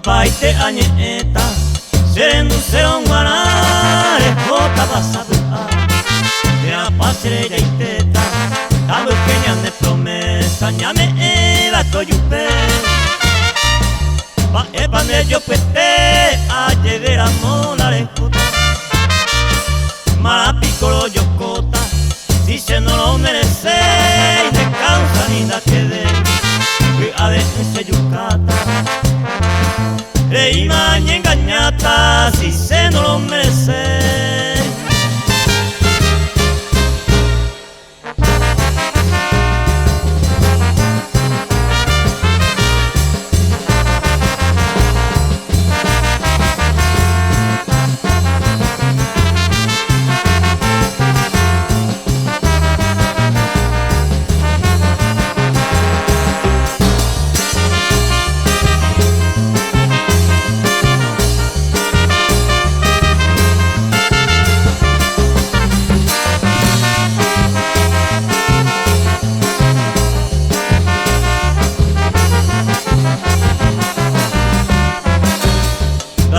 baite añeta serendo serão guarare jota pasado de la pasere ya iteta tabu kenya ne promesa nyame eva toyupe va epane yo pete a llevar amor la jota mala piccolo yokota si se no lo merece y ne causa ni da que de a de ese yucata Rey maña engañata si se no lo merece.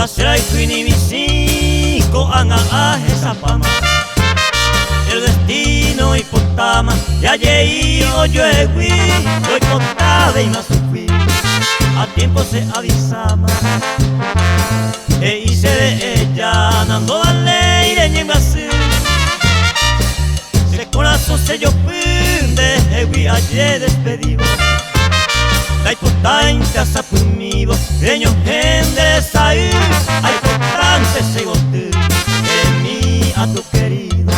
Será y mi cinco anga a esa fama el destino hipotama ya llegué yo egui yo hipotade y más sufrí a tiempo se avisama e hice de ella nando vale y de ñengasí se corazón se yo de egui ayer despedido la importante ha sapumido reño gente saí hay importante se gote en mí a tu querido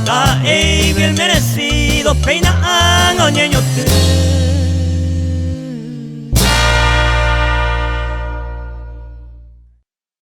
la bien merecido peina a no ñeño te